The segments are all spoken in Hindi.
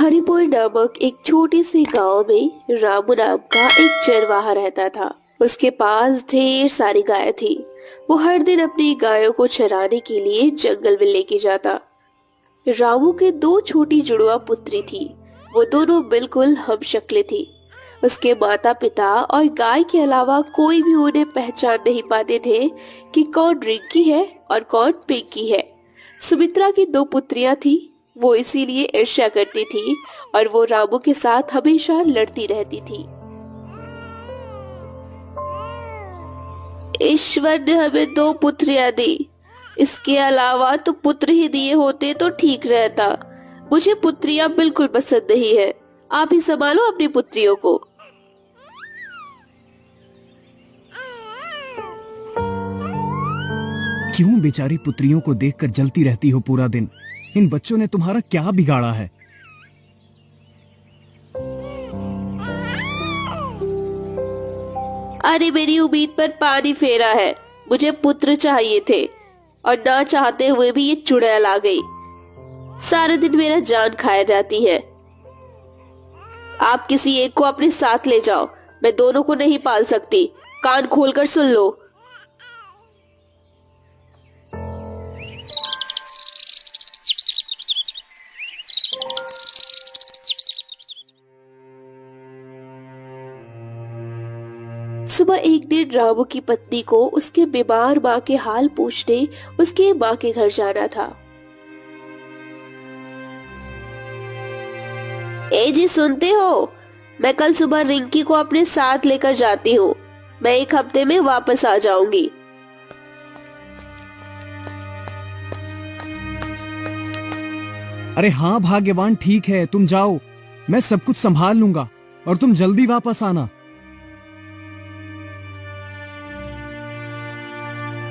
हरिपुर नामक एक छोटे से गांव में रामू नाम का एक चरवाहा रहता था। उसके पास ढेर सारी गायें थी। वो हर दिन अपनी गायों को चराने के लिए जंगल में लेके जाता। रामू के दो छोटी जुड़वा पुत्री थी। वो दोनों बिल्कुल हमशक्लें थी। उसके माता पिता और गाय के अलावा कोई भी उन्हें पहचान नहीं पाते थे कि कौन रिंकी है और कौन पिंकी है। सुमित्रा की दो पुत्रियां थी। वो इसीलिए ईर्ष्या करती थी और वो रामू के साथ हमेशा लड़ती रहती थी। ईश्वर ने हमें दो पुत्रियां दी, इसके अलावा तो पुत्र ही दिए होते तो ठीक रहता। मुझे पुत्रियां बिल्कुल पसंद नहीं है। आप ही संभालो अपनी पुत्रियों को। क्यों बेचारी पुत्रियों को देखकर जलती रहती हो पूरा दिन? इन बच्चों ने तुम्हारा क्या बिगाड़ा है? अरे मेरी उम्मीद पर पानी फेरा है। मुझे पुत्र चाहिए थे और ना चाहते हुए भी ये चुड़ैल आ गई। सारे दिन मेरा जान खाया जाती है। आप किसी एक को अपने साथ ले जाओ। मैं दोनों को नहीं पाल सकती। कान खोलकर सुन लो। सुबह एक दिन रामू की पत्नी को उसके बीमार माँ के हाल पूछने उसके माँ के घर जाना था। ए जी सुनते हो? मैं कल सुबह रिंकी को अपने साथ लेकर जाती हूँ। मैं एक हफ्ते में वापस आ जाऊंगी। अरे हाँ भाग्यवान, ठीक है, तुम जाओ। मैं सब कुछ संभाल लूंगा और तुम जल्दी वापस आना।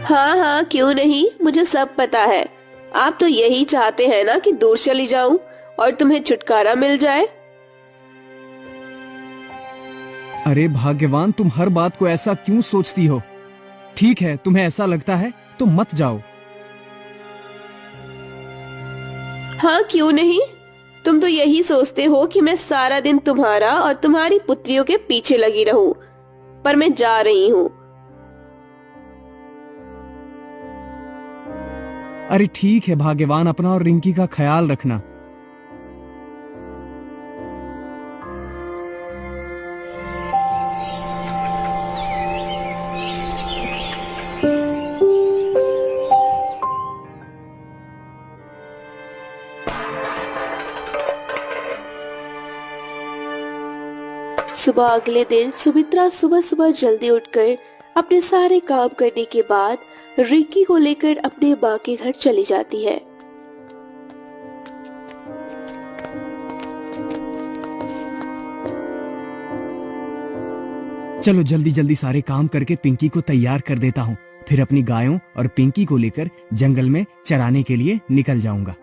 हाँ हाँ, क्यों नहीं, मुझे सब पता है। आप तो यही चाहते हैं ना कि दूर चली जाऊं और तुम्हें छुटकारा मिल जाए। अरे भाग्यवान, तुम हर बात को ऐसा क्यों सोचती हो? ठीक है, तुम्हें ऐसा लगता है तो मत जाओ। हाँ क्यों नहीं, तुम तो यही सोचते हो कि मैं सारा दिन तुम्हारा और तुम्हारी पुत्रियों के पीछे लगी रहूं। पर मैं जा रही हूँ। अरे ठीक है भाग्यवान, अपना और रिंकी का ख्याल रखना। सुबह अगले दिन सुमित्रा सुबह सुबह जल्दी उठकर अपने सारे काम करने के बाद रिंकी को लेकर अपने माँ के घर चली जाती है। चलो जल्दी जल्दी सारे काम करके पिंकी को तैयार कर देता हूँ। फिर अपनी गायों और पिंकी को लेकर जंगल में चराने के लिए निकल जाऊंगा।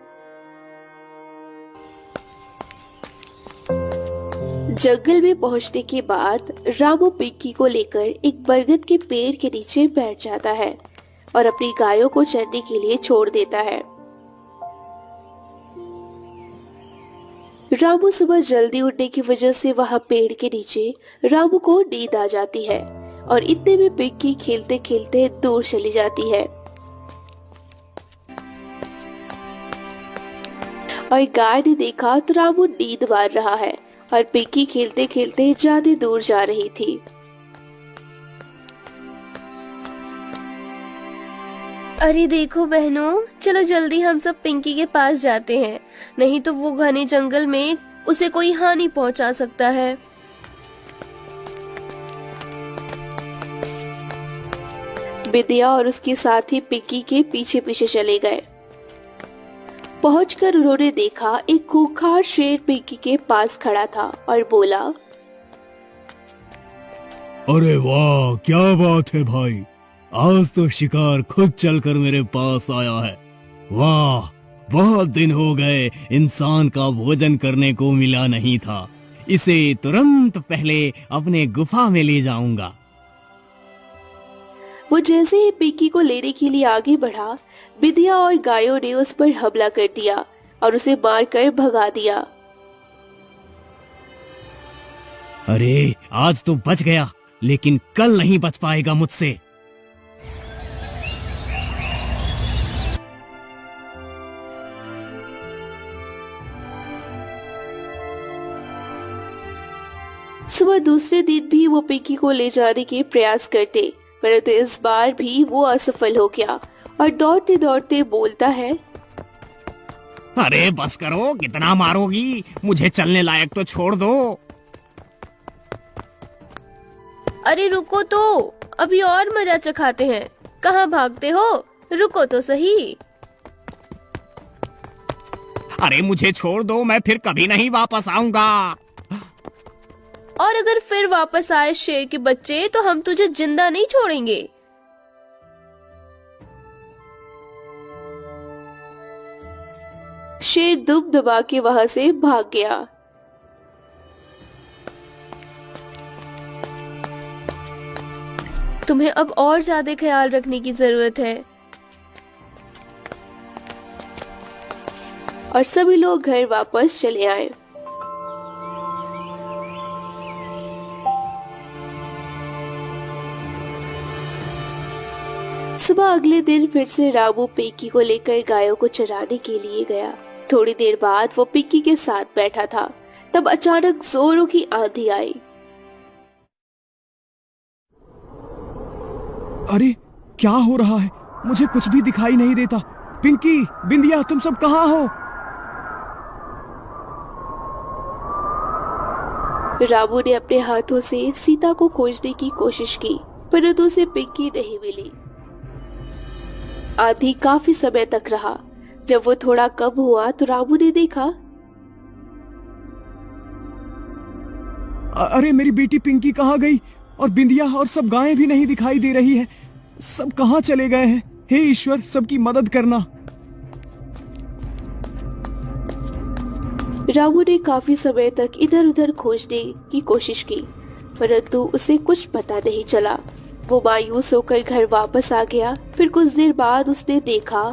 जंगल में पहुंचने के बाद रामू पिंकी को लेकर एक बरगद के पेड़ के नीचे बैठ जाता है और अपनी गायों को चरने के लिए छोड़ देता है। रामू सुबह जल्दी उठने की वजह से वहां पेड़ के नीचे रामू को नींद आ जाती है और इतने में पिंकी खेलते खेलते दूर चली जाती है और गाय ने देखा तो रामू नींद मार रहा है और पिंकी खेलते खेलते ज्यादा दूर जा रही थी। अरे देखो बहनों, चलो जल्दी हम सब पिंकी के पास जाते हैं, नहीं तो वो घने जंगल में उसे कोई हानि पहुंचा सकता है। विद्या और उसके साथी पिंकी के पीछे पीछे चले गए। पहुंचकर उन्होंने देखा एक खूंखार शेर पिंकी के पास खड़ा था और बोला, अरे वाह, क्या बात है भाई, आज तो शिकार खुद चलकर मेरे पास आया है। वाह, बहुत दिन हो गए इंसान का भोजन करने को मिला नहीं था। इसे तुरंत पहले अपने गुफा में ले जाऊंगा। वो जैसे ही पिंकी को लेने के लिए आगे बढ़ा, विद्या और गायों ने उस पर हमला कर दिया और उसे मारकर भगा दिया। अरे आज तो बच गया, लेकिन कल नहीं बच पाएगा मुझसे। सुबह दूसरे दिन भी वो पिंकी को ले जाने के प्रयास करते, परंतु इस बार भी वो असफल हो गया और दौड़ते दौड़ते बोलता है, अरे बस करो, कितना मारोगी, मुझे चलने लायक तो छोड़ दो। अरे रुको तो, अभी और मजा चखाते हैं। कहाँ भागते हो, रुको तो सही। अरे मुझे छोड़ दो, मैं फिर कभी नहीं वापस आऊंगा। और अगर फिर वापस आए शेर के बच्चे तो हम तुझे जिंदा नहीं छोड़ेंगे। शेर दुम दबा के वहां से भाग गया। तुम्हें अब और ज्यादा ख्याल रखने की जरूरत है। और सभी लोग घर वापस चले आए। सुबह अगले दिन फिर से रामू पिंकी को लेकर गायों को चराने के लिए गया। थोड़ी देर बाद वो पिंकी के साथ बैठा था, तब अचानक जोरों की आंधी आई। अरे क्या हो रहा है, मुझे कुछ भी दिखाई नहीं देता। पिंकी, बिंदिया, तुम सब कहाँ हो? रामू ने अपने हाथों से सीता को खोजने की कोशिश की, परंतु उसे पिंकी नहीं मिली। आंधी काफी समय तक रहा। जब वो थोड़ा कम हुआ तो रामू ने देखा, अरे मेरी बेटी पिंकी कहाँ गई? और बिंदिया और सब गायें भी नहीं दिखाई दे रही है। सब कहाँ चले गए हैं? हे ईश्वर, सबकी मदद करना। रामू ने काफी समय तक इधर उधर खोजने की कोशिश की, परंतु उसे कुछ पता नहीं चला। वो मायूस होकर घर वापस आ गया। फिर कुछ देर बाद उसने देखा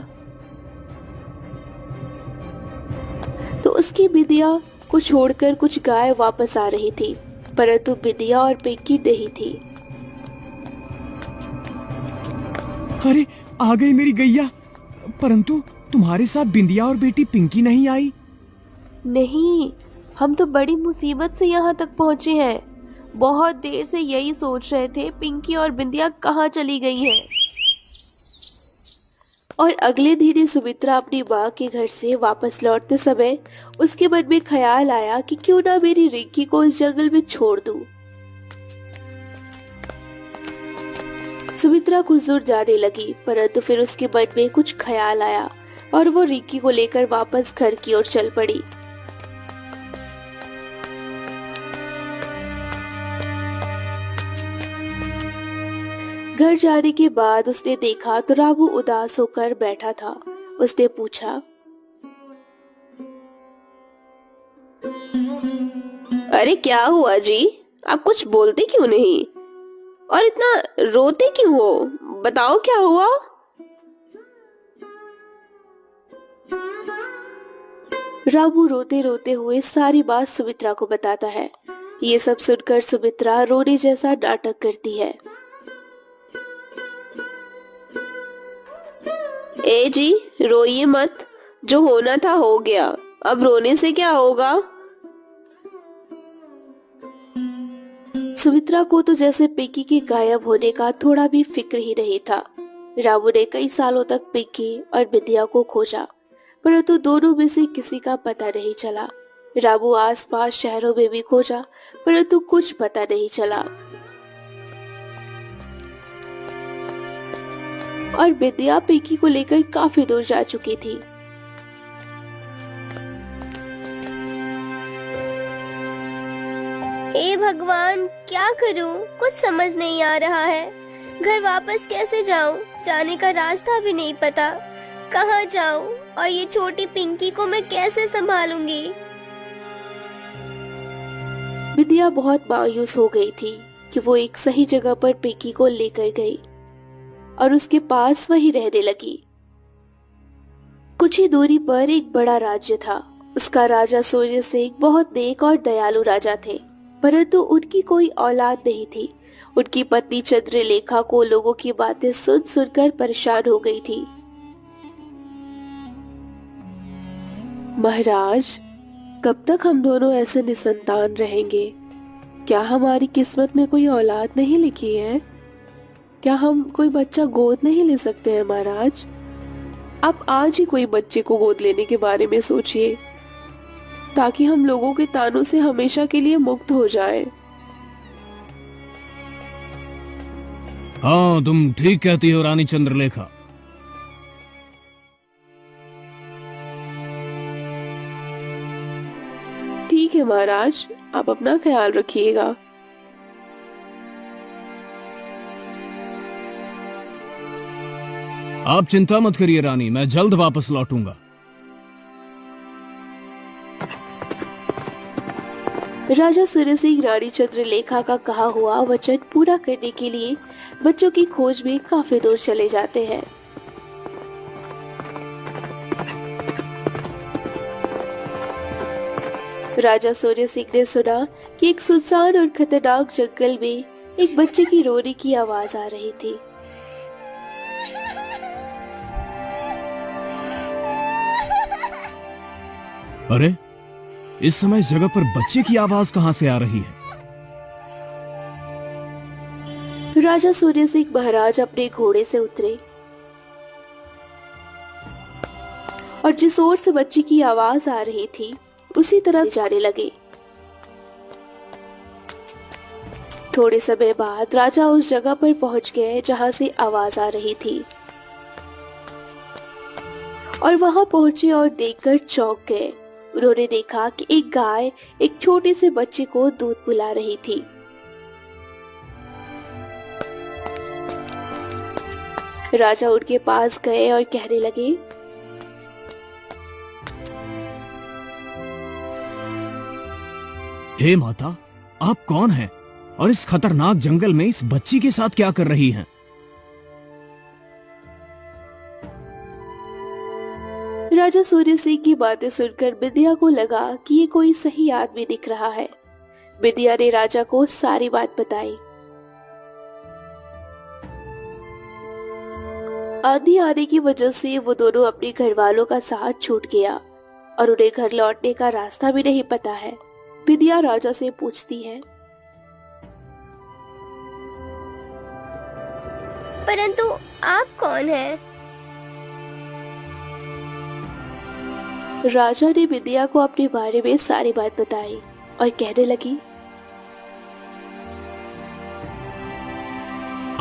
तो उसकी बिंदिया को छोड़कर कुछ गाय वापस आ रही थी, परंतु बिंदिया और पिंकी नहीं थी। अरे आ गई मेरी गैया, परंतु तुम्हारे साथ बिंदिया और बेटी पिंकी नहीं आई। नहीं, हम तो बड़ी मुसीबत से यहाँ तक पहुँचे हैं। बहुत देर से यही सोच रहे थे पिंकी और बिंदिया कहाँ चली गई हैं। और अगले दिन ही सुमित्रा अपनी माँ के घर से वापस लौटते समय उसके मन में ख्याल आया कि क्यों ना मेरी रिंकी को इस जंगल में छोड़ दूं। सुमित्रा कुछ दूर जाने लगी, परंतु फिर उसके मन में कुछ ख्याल आया और वो रिंकी को लेकर वापस घर की ओर चल पड़ी। घर जाने के बाद उसने देखा तो रामू उदास होकर बैठा था। उसने पूछा, अरे क्या हुआ जी, आप कुछ बोलते क्यों नहीं और इतना रोते क्यों हो? बताओ क्या हुआ? रामू रोते रोते हुए सारी बात सुमित्रा को बताता है। ये सब सुनकर सुमित्रा रोने जैसा नाटक करती है। ए जी, रोइए मत, जो होना था हो गया, अब रोने से क्या होगा? सुमित्रा को तो जैसे पिंकी के गायब होने का थोड़ा भी फिक्र ही नहीं था। रामू ने कई सालों तक पिंकी और बिंदिया को खोजा, परंतु दोनों में से किसी का पता नहीं चला। रामू आसपास शहरों में भी खोजा, परंतु कुछ पता नहीं चला। और बिंदिया पिंकी को लेकर काफी दूर जा चुकी थी। हे भगवान, क्या करूं? कुछ समझ नहीं आ रहा है। घर वापस कैसे जाऊं? जाने का रास्ता भी नहीं पता। कहाँ जाऊं? और ये छोटी पिंकी को मैं कैसे संभालूंगी? बिंदिया बहुत मायूस हो गई थी कि वो एक सही जगह पर पिंकी को लेकर गई और उसके पास वही रहने लगी। कुछ ही दूरी पर एक बड़ा राज्य था। उसका राजा सूर्य सिंह बहुत नेक और दयालु राजा थे। परंतु उनकी कोई औलाद नहीं थी। उनकी पत्नी चंद्रलेखा को लोगों की बातें सुन सुनकर परेशान हो गई थी। महाराज, कब तक हम दोनों ऐसे निसंतान रहेंगे? क्या हमारी किस्मत में कोई औलाद नहीं लिखी है? क्या हम कोई बच्चा गोद नहीं ले सकते हैं महाराज? आप आज ही कोई बच्चे को गोद लेने के बारे में सोचिए, ताकि हम लोगों के तानों से हमेशा के लिए मुक्त हो जाएं। हाँ, तुम ठीक कहती हो रानी चंद्रलेखा। ठीक है महाराज, आप अपना ख्याल रखिएगा। आप चिंता मत करिए रानी, मैं जल्द वापस लौटूंगा। राजा सूर्य सिंह रानी चंद्रलेखा का कहा हुआ वचन पूरा करने के लिए बच्चों की खोज में काफी दूर चले जाते हैं। राजा सूर्य सिंह ने सुना कि एक सुनसान और खतरनाक जंगल में एक बच्चे की रोने की आवाज आ रही थी। अरे, इस समय इस जगह पर बच्चे की आवाज कहां से आ रही है? राजा सूर्य सिंह महाराज अपने घोड़े से उतरे और जिस ओर से बच्चे की आवाज आ रही थी उसी तरफ जाने लगे। थोड़े समय बाद राजा उस जगह पर पहुंच गए जहां से आवाज आ रही थी और वहां पहुंचे और देखकर चौंक गए। उन्होंने देखा कि एक गाय एक छोटे से बच्चे को दूध पिला रही थी। राजा उनके पास गए और कहने लगे, हे माता, आप कौन हैं और इस खतरनाक जंगल में इस बच्ची के साथ क्या कर रही हैं? राजा सूर्य सिंह की बातें सुनकर विद्या को लगा कि ये कोई सही आदमी दिख रहा है। विद्या ने राजा को सारी बात बताई। आंधी आने की वजह से वो दोनों अपने घर वालों का साथ छूट गया और उन्हें घर लौटने का रास्ता भी नहीं पता है। विद्या राजा से पूछती है, परंतु आप कौन हैं? राजा ने विद्या को अपने बारे में सारी बात बताई और कहने लगी,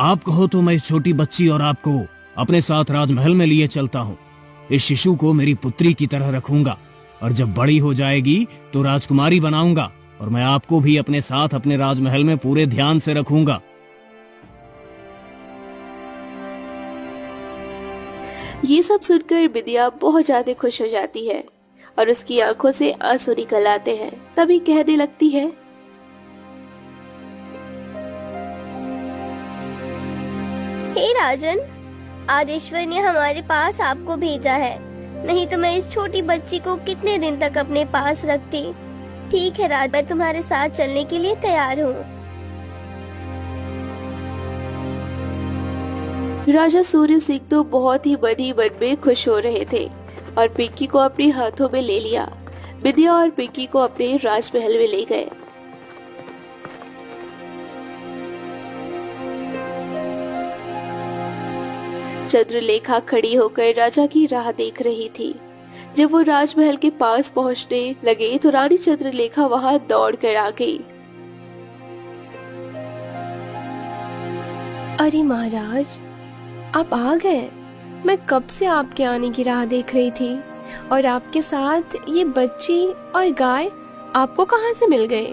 आप कहो तो मैं इस छोटी बच्ची और आपको अपने साथ राजमहल में लिए चलता हूँ। इस शिशु को मेरी पुत्री की तरह रखूंगा और जब बड़ी हो जाएगी तो राजकुमारी बनाऊंगा और मैं आपको भी अपने साथ अपने राजमहल में पूरे ध्यान से रखूंगा। ये सब सुनकर विद्या बहुत ज्यादा खुश हो जाती है और उसकी आंखों से आंसू निकल आते हैं। तभी कहने लगती है, हे राजन, आज ईश्वर ने हमारे पास आपको भेजा है, नहीं तो मैं इस छोटी बच्ची को कितने दिन तक अपने पास रखती। ठीक है राज, मैं तुम्हारे साथ चलने के लिए तैयार हूँ। राजा सूर्य सिंह तो बहुत ही बड़ी मन में खुश हो रहे थे और पिंकी को अपने हाथों में ले लिया। विद्या और पिंकी को अपने राजमहल में ले गए। चंद्रलेखा खड़ी होकर राजा की राह देख रही थी। जब वो राजमहल के पास पहुंचने लगे तो रानी चंद्रलेखा वहां दौड़ कर आ गई। अरे महाराज, आप आ गए। मैं कब से आपके आने की राह देख रही थी और आपके साथ ये बच्ची और गाय आपको कहां से मिल गए?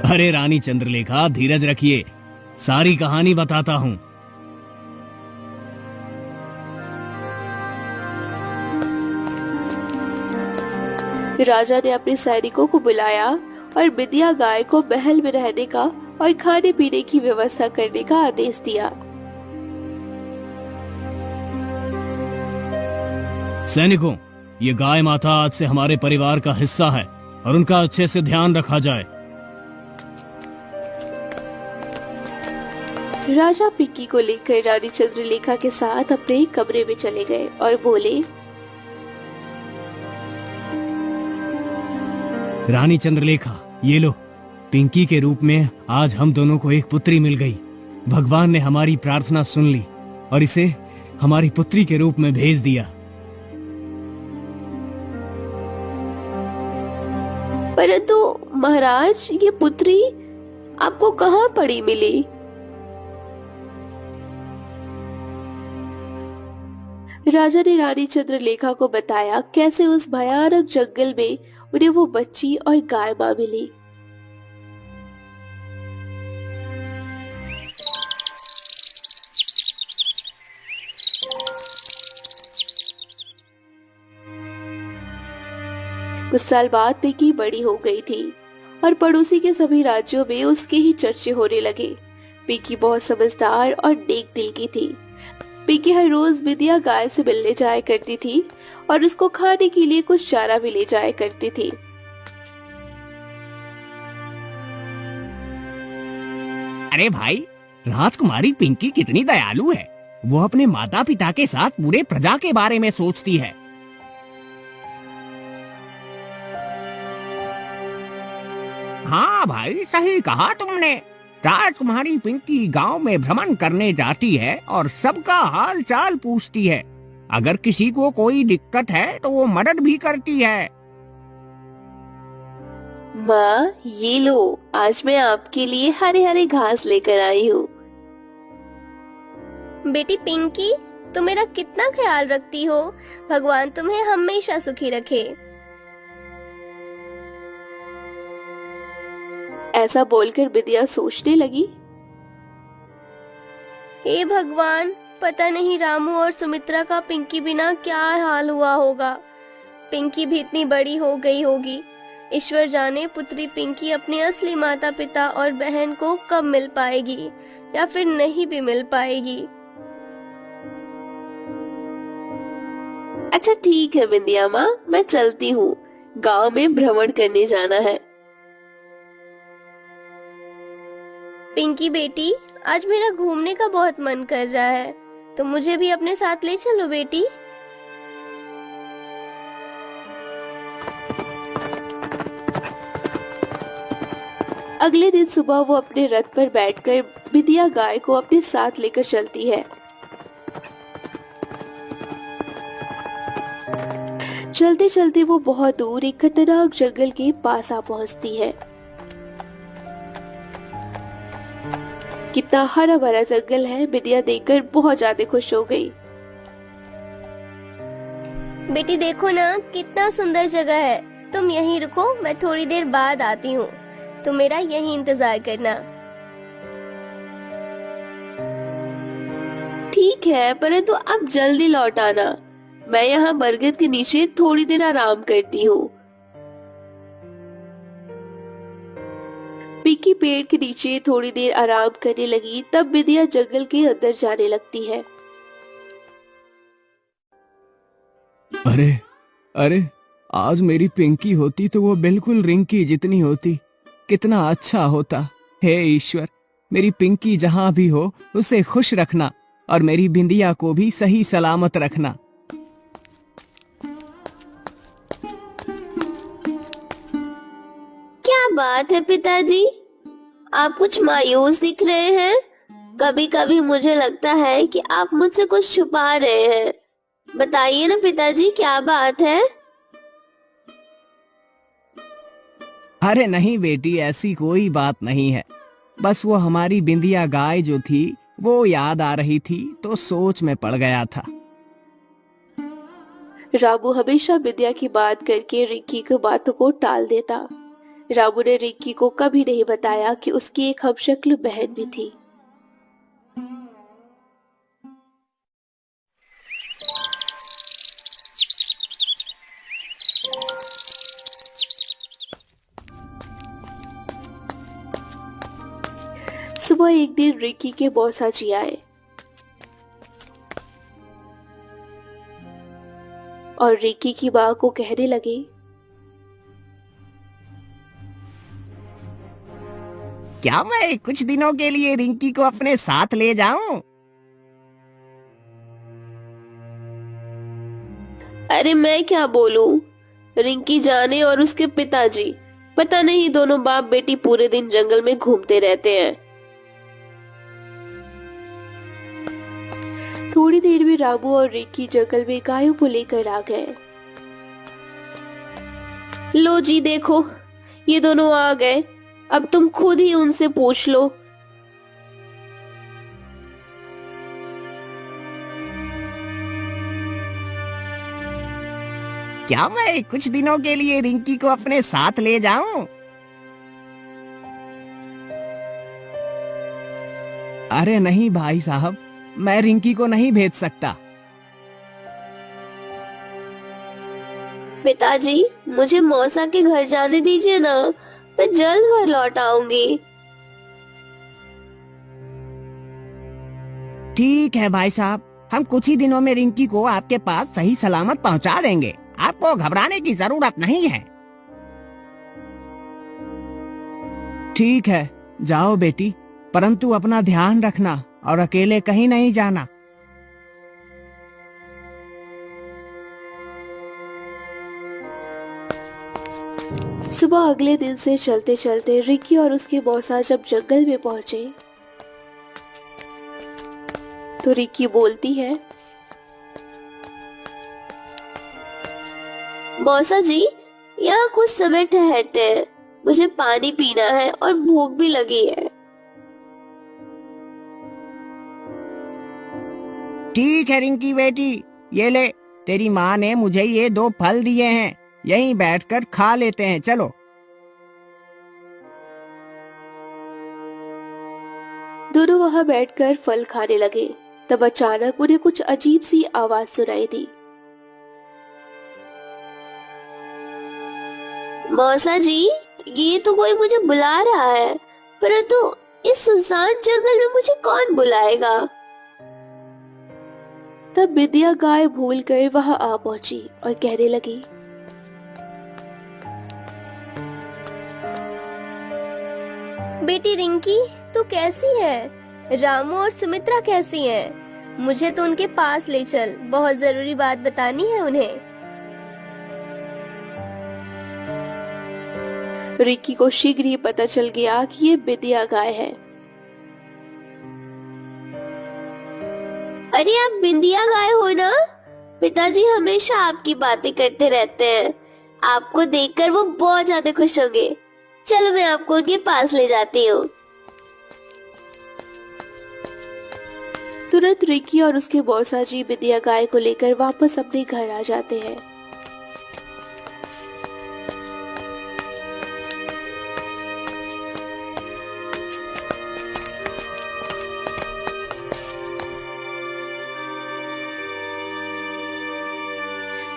अरे रानी चंद्रलेखा, धीरज रखिए, सारी कहानी बताता हूँ। राजा ने अपने सैनिकों को बुलाया और विद्या गाय को महल में रहने का और खाने पीने की व्यवस्था करने का आदेश दिया। सैनिकों, ये गाय माता आज से हमारे परिवार का हिस्सा है और उनका अच्छे से ध्यान रखा जाए। राजा पिंकी को लेकर रानी चंद्रलेखा के साथ अपने कमरे में चले गए और बोले, रानी चंद्रलेखा, ये लो, पिंकी के रूप में आज हम दोनों को एक पुत्री मिल गई। भगवान ने हमारी प्रार्थना सुन ली और इसे हमारी पुत्री के रूप में भेज दिया। परंतु महाराज, ये पुत्री आपको कहाँ पड़ी मिली? राजा ने रानी चंद्रलेखा को बताया कैसे उस भयानक जंगल में उन्हें वो बच्ची और गाय मां मिली। कुछ साल बाद पिंकी बड़ी हो गई थी और पड़ोसी के सभी राज्यों में उसके ही चर्चे होने लगे। पिंकी बहुत समझदार और नेक दिल की थी। पिंकी हर रोज विद्या गाय से मिलने जाया करती थी और उसको खाने के लिए कुछ चारा भी ले जाया करती थी। अरे भाई, राजकुमारी पिंकी कितनी दयालु है। वो अपने माता पिता के साथ पूरे प्रजा के बारे में सोचती है। हाँ भाई, सही कहा तुमने। राजकुमारी पिंकी गांव में भ्रमण करने जाती है और सबका हाल चाल पूछती है। अगर किसी को कोई दिक्कत है तो वो मदद भी करती है। माँ, ये लो, आज मैं आपके लिए हरे हरे घास लेकर आई हूँ। बेटी पिंकी, तुम मेरा कितना ख्याल रखती हो। भगवान तुम्हें हमेशा सुखी रखे। ऐसा बोलकर विद्या सोचने लगी, हे भगवान, पता नहीं रामू और सुमित्रा का पिंकी बिना क्या हाल हुआ होगा। पिंकी भी इतनी बड़ी हो गई होगी। ईश्वर जाने पुत्री पिंकी अपने असली माता पिता और बहन को कब मिल पाएगी या फिर नहीं भी मिल पाएगी। अच्छा ठीक है विंध्या माँ, मैं चलती हूँ। गांव में भ्रमण करने जाना है। पिंकी बेटी, आज मेरा घूमने का बहुत मन कर रहा है, तो मुझे भी अपने साथ ले चलो बेटी। अगले दिन सुबह वो अपने रथ पर बैठकर विद्या गाय को अपने साथ लेकर चलती है। चलते चलते वो बहुत दूर एक खतरनाक जंगल के पास आ पहुंचती है। कितना हरा भरा जंगल है, विद्या देखकर बहुत ज्यादा खुश हो गई। बेटी देखो ना, कितना सुंदर जगह है। तुम यहीं रुको, मैं थोड़ी देर बाद आती हूँ। तुम मेरा यहीं इंतजार करना। ठीक है, परंतु अब जल्दी लौट आना। मैं यहाँ बरगद के नीचे थोड़ी देर आराम करती हूँ। पिंकी पेड़ के नीचे थोड़ी देर आराम करने लगी, तब विद्या जंगल के अंदर जाने लगती है। अरे अरे, आज मेरी पिंकी होती तो वो बिल्कुल रिंकी जितनी होती। कितना अच्छा होता। हे ईश्वर, मेरी पिंकी जहाँ भी हो उसे खुश रखना और मेरी बिंदिया को भी सही सलामत रखना। क्या बात है पिताजी, आप कुछ मायूस दिख रहे हैं। कभी कभी मुझे लगता है कि आप मुझसे कुछ छुपा रहे हैं। बताइए ना पिताजी, क्या बात है। अरे नहीं बेटी, ऐसी कोई बात नहीं है। बस वो हमारी बिंदिया गाय जो थी वो याद आ रही थी तो सोच में पड़ गया था। रामू हमेशा विद्या की बात करके रिंकी की बातों को टाल देता। रामू ने रिंकी को कभी नहीं बताया कि उसकी एक हमशक्ल बहन भी थी। सुबह एक दिन रिंकी के मौसा जी आए। और रिकी की माँ को कहने लगे, क्या मैं कुछ दिनों के लिए रिंकी को अपने साथ ले जाऊं? अरे मैं क्या बोलूं, रिंकी जाने और उसके पिताजी, पता नहीं दोनों बाप बेटी पूरे दिन जंगल में घूमते रहते हैं। थोड़ी देर में रामू और रिकी जंगल में गायों को लेकर आ गए। लो जी देखो, ये दोनों आ गए, अब तुम खुद ही उनसे पूछ लो। क्या मैं कुछ दिनों के लिए रिंकी को अपने साथ ले जाऊं? अरे नहीं भाई साहब, मैं रिंकी को नहीं भेज सकता। पिताजी, मुझे मौसा के घर जाने दीजिए ना, मैं जल्द घर लौट आऊंगी। ठीक है भाई साहब, हम कुछ ही दिनों में रिंकी को आपके पास सही सलामत पहुंचा देंगे, आपको घबराने की जरूरत नहीं है। ठीक है, जाओ बेटी, परंतु अपना ध्यान रखना और अकेले कहीं नहीं जाना। सुबह अगले दिन से चलते चलते रिकी और उसके मौसा जब जंगल में पहुंचे तो रिकी बोलती है, मौसा जी, यहाँ कुछ समय ठहरते हैं, मुझे पानी पीना है और भूख भी लगी है। ठीक है रिंकी बेटी, ये ले, तेरी माँ ने मुझे ये 2 फल दिए हैं, यहीं बैठकर खा लेते हैं, चलो। दोनों वहां बैठकर फल खाने लगे। तब अचानक उन्हें कुछ अजीब सी आवाज सुनाई दी। मौसा जी, ये तो कोई मुझे बुला रहा है, परंतु इस सुनसान जंगल में मुझे कौन बुलाएगा। तब विद्या गाय भूल कर वहां आ पहुंची और कहने लगी, बेटी रिंकी, तू कैसी है? रामू और सुमित्रा कैसी हैं? मुझे तो उनके पास ले चल, बहुत जरूरी बात बतानी है उन्हें। रिकी को शीघ्र ही पता चल गया कि ये विद्या गाय है। अरे आप बिंदिया गाय हो ना? पिताजी हमेशा आपकी बातें करते रहते हैं, आपको देखकर वो बहुत ज्यादा खुश होंगे। चलो मैं आपको उनके पास ले जाती हूँ। तुरंत रिकी और उसके मौसा जी विद्या गाय को लेकर वापस अपने घर आ जाते हैं।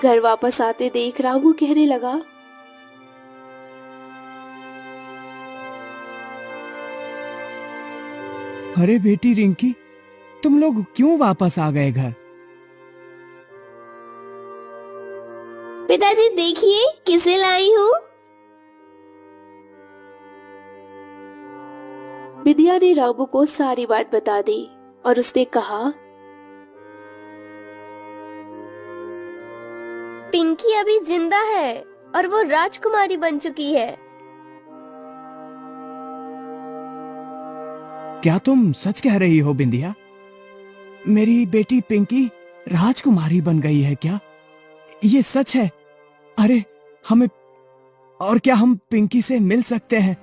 घर वापस आते देख रामू कहने लगा, अरे बेटी रिंकी, तुम लोग क्यों वापस आ गए घर? पिताजी देखिए किसे लाई हूँ। विद्या ने रामू को सारी बात बता दी और उसने कहा, पिंकी अभी जिंदा है और वो राजकुमारी बन चुकी है। क्या तुम सच कह रही हो बिंदिया? मेरी बेटी पिंकी राजकुमारी बन गई है क्या? ये सच है? अरे हमें, और क्या हम पिंकी से मिल सकते हैं?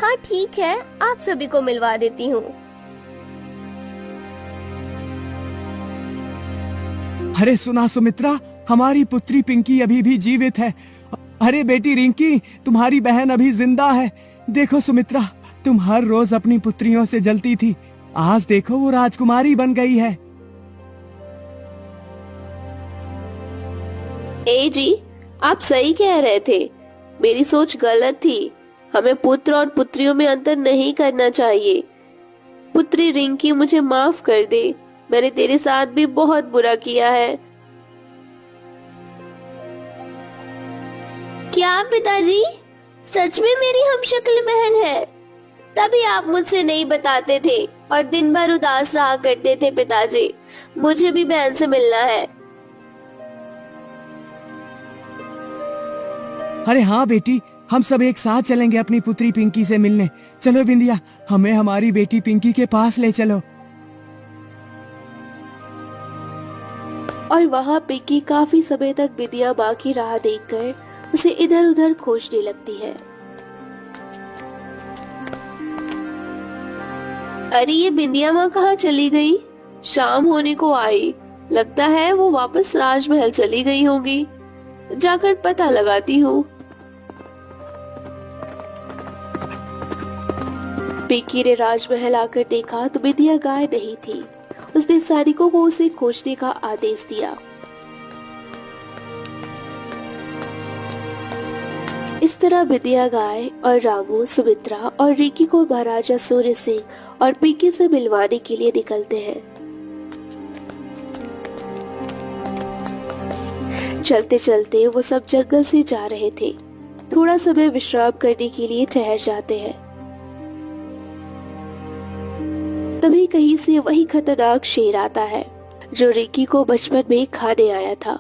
हाँ ठीक है, आप सभी को मिलवा देती हूँ। अरे सुना सुमित्रा, हमारी पुत्री पिंकी अभी भी जीवित है। अरे बेटी रिंकी, तुम्हारी बहन अभी जिंदा है। देखो सुमित्रा, तुम हर रोज अपनी पुत्रियों से जलती थी, आज देखो वो राजकुमारी बन गई है। ए जी, आप सही कह रहे थे, मेरी सोच गलत थी। हमें पुत्र और पुत्रियों में अंतर नहीं करना चाहिए। पुत्री रिंकी मुझे माफ कर दे, मैंने तेरे साथ भी बहुत बुरा किया है। क्या पिताजी, सच में मेरी हमशक्ल बहन है? तभी आप मुझसे नहीं बताते थे और दिन भर उदास रहा करते थे। पिताजी, मुझे भी बहन से मिलना है। अरे हाँ बेटी, हम सब एक साथ चलेंगे अपनी पुत्री पिंकी से मिलने। चलो बिंदिया, हमें हमारी बेटी पिंकी के पास ले चलो। और वहाँ पिंकी काफी समय तक बिंदिया माँ की राह देखकर उसे इधर उधर खोजने लगती है। अरे ये बिंदिया माँ कहाँ चली गई? शाम होने को आई, लगता है वो वापस राजमहल चली गई होगी। जाकर पता लगाती हूँ। पिंकी ने राजमहल आकर देखा तो बिंदिया गाय नहीं थी। उसने सैनिकों को उसे खोजने का आदेश दिया। इस तरह बिंदिया गाय और रामू, सुमित्रा और रिकी को महाराजा सूर्य सिंह और पिंकी से मिलवाने के लिए निकलते हैं। चलते चलते वो सब जंगल से जा रहे थे। थोड़ा समय विश्राम करने के लिए ठहर जाते हैं। तभी कहीं से वही खतरनाक शेर आता है जो रिकी को बचपन में खाने आया था।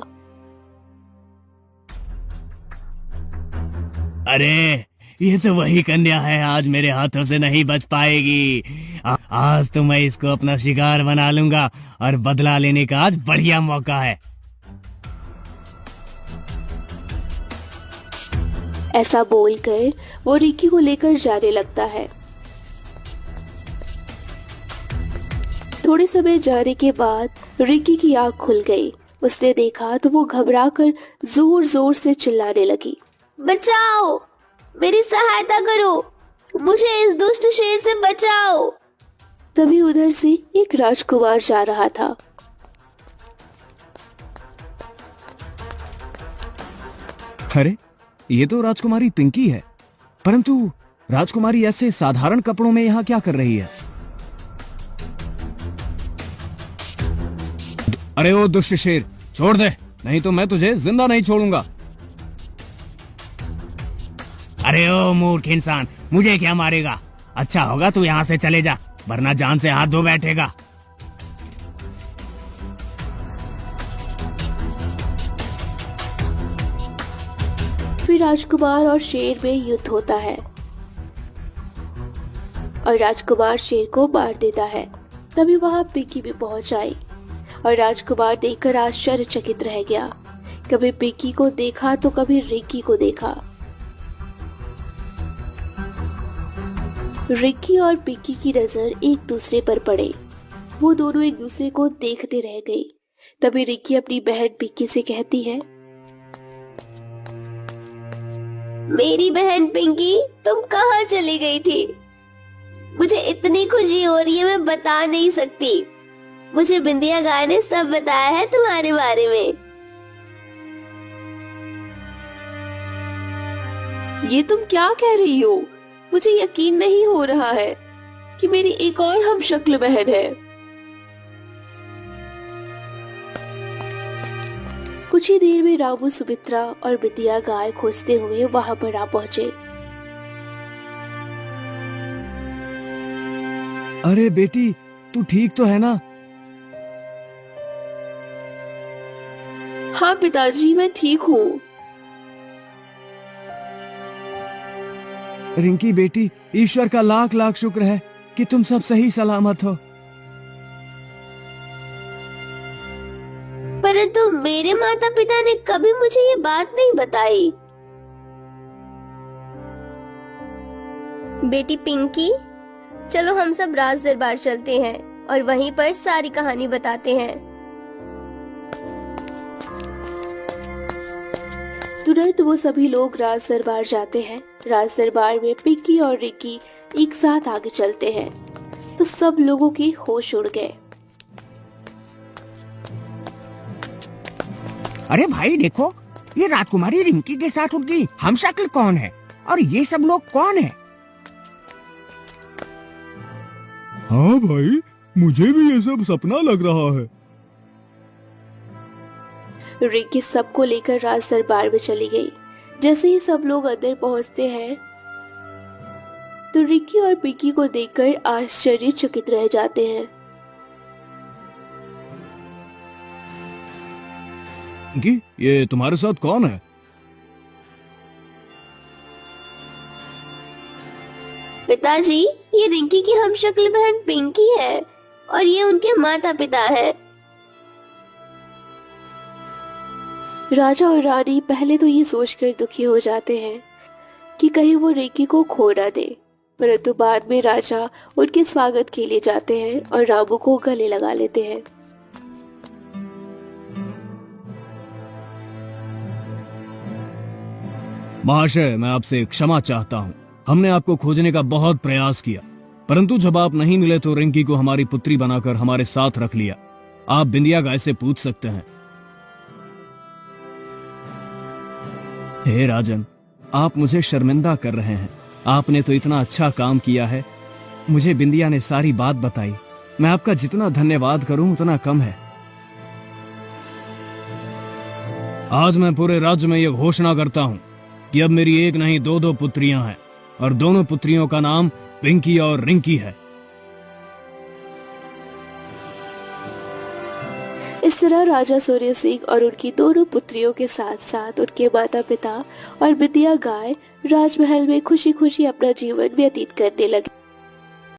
अरे ये तो वही कन्या है, आज मेरे हाथों से नहीं बच पाएगी। आज तो मैं इसको अपना शिकार बना लूंगा और बदला लेने का आज बढ़िया मौका है। ऐसा बोलकर वो रिकी को लेकर जाने लगता है। थोड़े समय जाने के बाद रिकी की आंख खुल गई। उसने देखा तो वो घबराकर जोर जोर से चिल्लाने लगी। बचाओ, मेरी सहायता करो, मुझे इस दुष्ट शेर से बचाओ। तभी उधर से एक राजकुमार जा रहा था। अरे ये तो राजकुमारी पिंकी है, परंतु राजकुमारी ऐसे साधारण कपड़ों में यहाँ क्या कर रही है? अरे ओ दुष्ट शेर, छोड़ दे, नहीं तो मैं तुझे जिंदा नहीं छोड़ूंगा। अरे ओ मूर्ख इंसान, मुझे क्या मारेगा? अच्छा होगा तू यहाँ से चले जा, वरना जान से हाथ धो बैठेगा। फिर राजकुमार और शेर में युद्ध होता है और राजकुमार शेर को मार देता है। तभी वहां पिंकी भी पहुंच आई और राजकुमार देखकर आश्चर्यचकित रह गया। कभी पिंकी को देखा तो कभी रिकी को देखा। रिकी और पिंकी की नजर एक दूसरे पर पड़े। वो दोनों एक दूसरे को देखते रह गई। तभी रिकी अपनी बहन पिंकी से कहती है, मेरी बहन पिंकी, तुम कहाँ चली गई थी? मुझे इतनी खुशी हो रही है, मैं बता नहीं सकती। मुझे बिंदिया गाय ने सब बताया है तुम्हारे बारे में। ये तुम क्या कह रही हो? मुझे यकीन नहीं हो रहा है कि मेरी एक और हमशक्ल बहन है। कुछ ही देर में रामू, सुमित्रा और बिंदिया गाय खोजते हुए वहां पर आ पहुंचे। अरे बेटी, तू ठीक तो है ना? हाँ पिताजी, मैं ठीक हूँ। रिंकी बेटी, ईश्वर का लाख लाख शुक्र है कि तुम सब सही सलामत हो। परंतु मेरे माता पिता ने कभी मुझे ये बात नहीं बताई। बेटी पिंकी, चलो हम सब राज दरबार चलते हैं और वहीं पर सारी कहानी बताते हैं। तुरंत वो सभी लोग राज दरबार जाते हैं। राज दरबार में पिंकी और रिकी एक साथ आगे चलते हैं तो सब लोगों के होश उड़ गए। अरे भाई देखो, ये राजकुमारी रिंकी के साथ उनकी हमशक्ल कौन है और ये सब लोग कौन है? हाँ भाई, मुझे भी ये सब सपना लग रहा है। रिंकी सबको लेकर राज दरबार में चली गई। जैसे ही सब लोग अंदर पहुंचते हैं तो रिंकी और पिंकी को देखकर आश्चर्यचकित रह जाते हैं। पिंकी, ये तुम्हारे साथ कौन है? पिताजी, ये रिंकी की हमशक्ल बहन पिंकी है और ये उनके माता पिता है। राजा और रानी पहले तो ये सोचकर दुखी हो जाते हैं कि कहीं वो रिंकी को खो ना दे, परंतु बाद में राजा उनके स्वागत के लिए जाते हैं और रामू को गले लगा लेते हैं। महाशय, मैं आपसे क्षमा चाहता हूँ। हमने आपको खोजने का बहुत प्रयास किया, परंतु जब आप नहीं मिले तो रिंकी को हमारी पुत्री बनाकर हमारे साथ रख लिया। आप बिंदिया गाय से पूछ सकते हैं। हे राजन, आप मुझे शर्मिंदा कर रहे हैं। आपने तो इतना अच्छा काम किया है। मुझे बिंदिया ने सारी बात बताई। मैं आपका जितना धन्यवाद करूं उतना कम है। आज मैं पूरे राज्य में यह घोषणा करता हूं कि अब मेरी एक नहीं दो पुत्रियां हैं और दोनों पुत्रियों का नाम पिंकी और रिंकी है। इस तरह राजा सूर्य सिंह और उनकी दोनों पुत्रियों के साथ साथ उनके माता पिता और बिंदिया गाय राजमहल में खुशी खुशी अपना जीवन व्यतीत करने लगे।